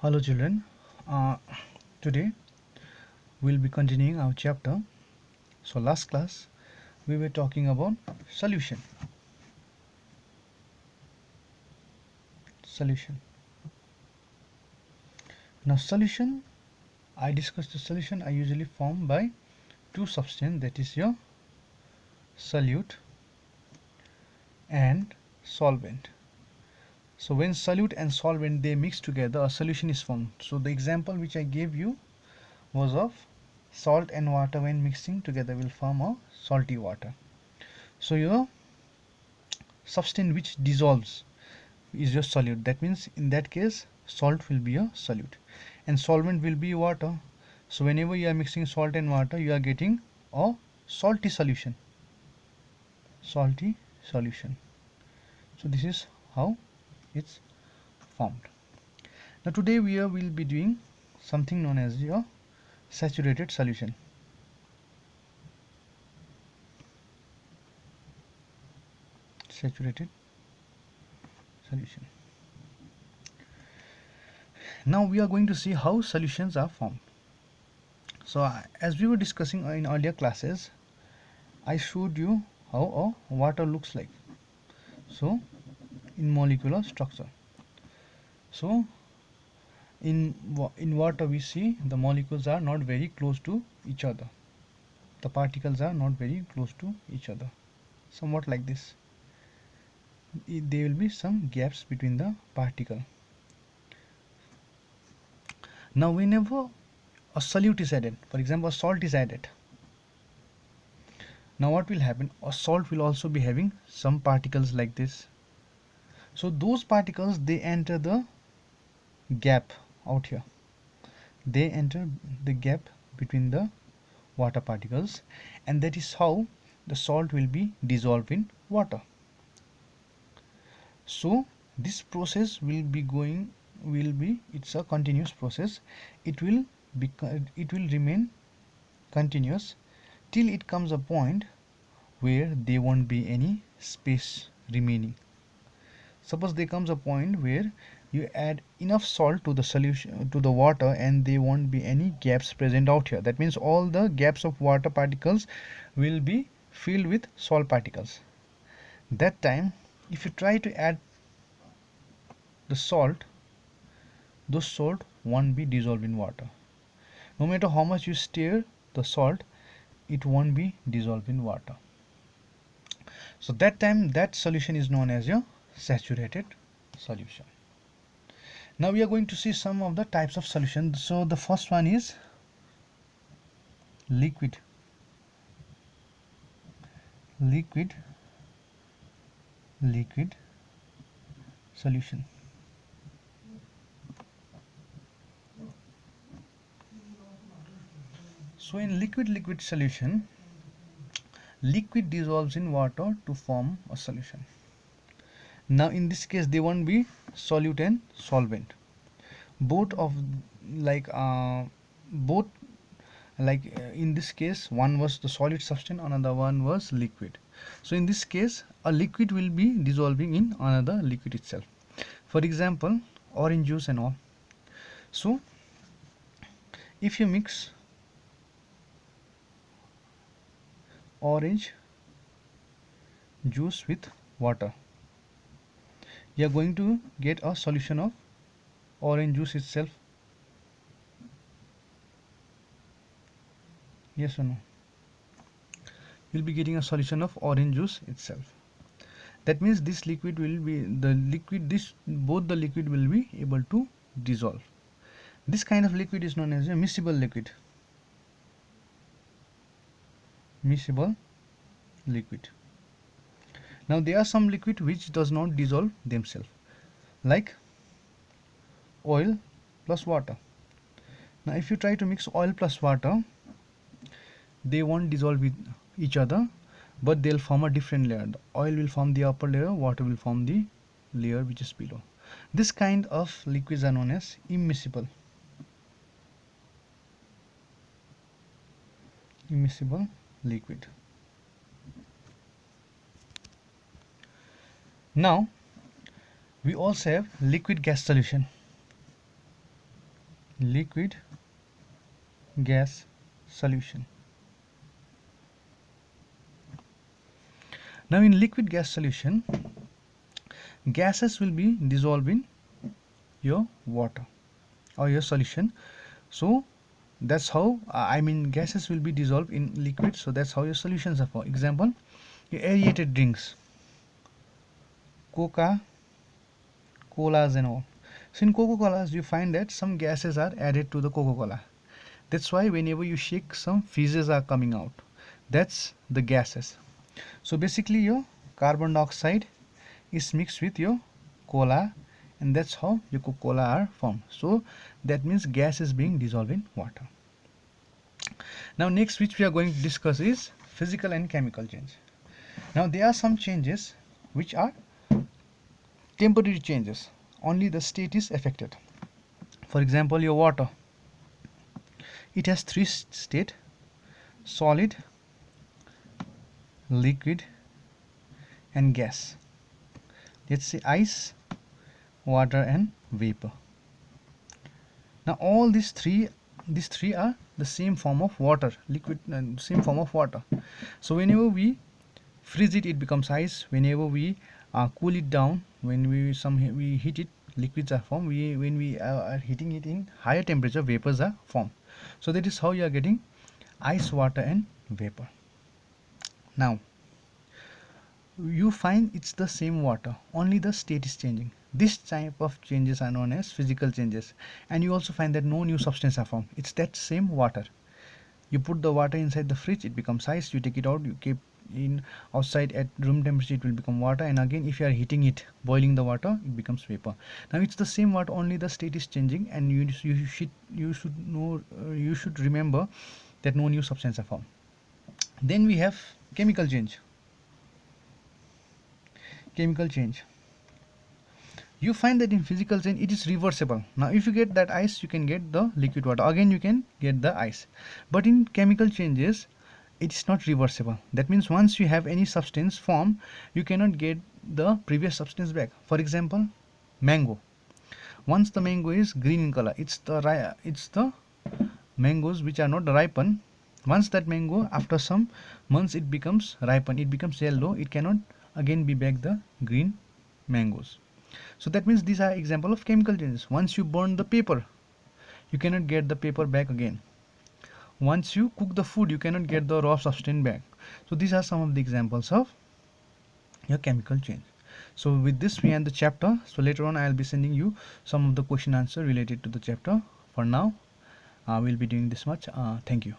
Hello children, today we'll be continuing our chapter. So last class we were talking about solution. Solution. Now solution, I discussed the solution I usually form by two substance, that is your solute and solvent. So when solute and solvent they mix together, a solution is formed. So the example which I gave you was of salt and water when mixing together will form a salty water. So your substance which dissolves is your solute. That means in that case salt will be a solute and solvent will be water. So whenever you are mixing salt and water, you are getting a salty solution. Salty solution. So this is how it's formed. Now today will be doing something known as your saturated solution. Saturated solution. Now we are going to see how solutions are formed. So as we were discussing in earlier classes, I showed you how a water looks like. So in molecular structure. So in water we see the molecules are not very close to each other. The particles are not very close to each other. Somewhat like this. There will be some gaps between the particle. Now whenever a solute is added, for example a salt is added, now what will happen? A salt will also be having some particles like this. So those particles they enter the gap out here. They enter the gap between the water particles, and that is how the salt will be dissolved in water. So this process it's a continuous process. It will remain continuous till it comes a point where there won't be any space remaining. Suppose there comes a point where you add enough salt to the solution to the water and there won't be any gaps present out here. That means all the gaps of water particles will be filled with salt particles. That time if you try to add the salt, those salt won't be dissolved in water. No matter how much you stir the salt, it won't be dissolved in water. So that time that solution is known as your saturated solution. Now we are going to see some of the types of solution. So the first one is liquid solution. So in liquid solution, liquid dissolves in water to form a solution. Now in this case there won't be solute and solvent. Both of both in this case one was the solid substance, another one was liquid. So in this case a liquid will be dissolving in another liquid itself. For example orange juice and all. So if you mix orange juice with water, you are going to get a solution of orange juice itself. Yes or no? You'll be getting a solution of orange juice itself. That means this liquid will be both the liquid will be able to dissolve. This kind of liquid is known as a miscible liquid. Miscible liquid. Now there are some liquid which does not dissolve themselves, like oil plus water. Now if you try to mix oil plus water, they won't dissolve with each other, but they'll form a different layer. The oil will form the upper layer, water will form the layer which is below. This kind of liquids are known as immiscible liquid. Now we also have liquid gas solution. liquid gas solution. Now in liquid gas solution, gases will be dissolved in your water or your solution. So that's how gases will be dissolved in liquid, so that's how your solutions are. For example, your aerated drinks, Coca Colas and all. So in Coca Colas you find that some gases are added to the Coca Cola. That's why whenever you shake, some fizzes are coming out. That's the gases. So basically your carbon dioxide is mixed with your cola, and that's how your Coca-Cola are formed. So that means gas is being dissolved in water. Now next which we are going to discuss is physical and chemical change. Now there are some changes which are temporary changes, only the state is affected. For example, your water, it has three states: solid, liquid and gas. Let's say ice, water and vapor. Now all these three are the same form of water, liquid, same form of water. So whenever we freeze it, it becomes ice. Whenever we cool it down, when we heat it, liquids are formed. When we are heating it in higher temperature, vapors are formed. So that is how you are getting ice, water and vapor. Now you find it's the same water, only the state is changing. This type of changes are known as physical changes. And you also find that no new substance are formed. It's that same water. You put the water inside the fridge, it becomes ice. You take it out, you keep in outside at room temperature, it will become water. And again, if you are heating it, boiling the water, it becomes vapor. Now it's the same water, only the state is changing. And you should remember that no new substance are formed. Then we have chemical change. Chemical change, you find that in physical change it is reversible. Now if you get that ice, you can get the liquid water, again you can get the ice. But in chemical changes, it is not reversible. That means once you have any substance form, you cannot get the previous substance back. For example, mango, once the mango is green in color, it's the mangoes which are not ripened. Once that mango, after some months, it becomes ripened, it becomes yellow, it cannot again be back the green mangoes. So that means these are example of chemical changes. Once you burn the paper, you cannot get the paper back again. Once you cook the food, you cannot get the raw substance back. So these are some of the examples of your chemical change. So with this we end the chapter. So later on I will be sending you some of the question answer related to the chapter. For now we'll be doing this much. Thank you.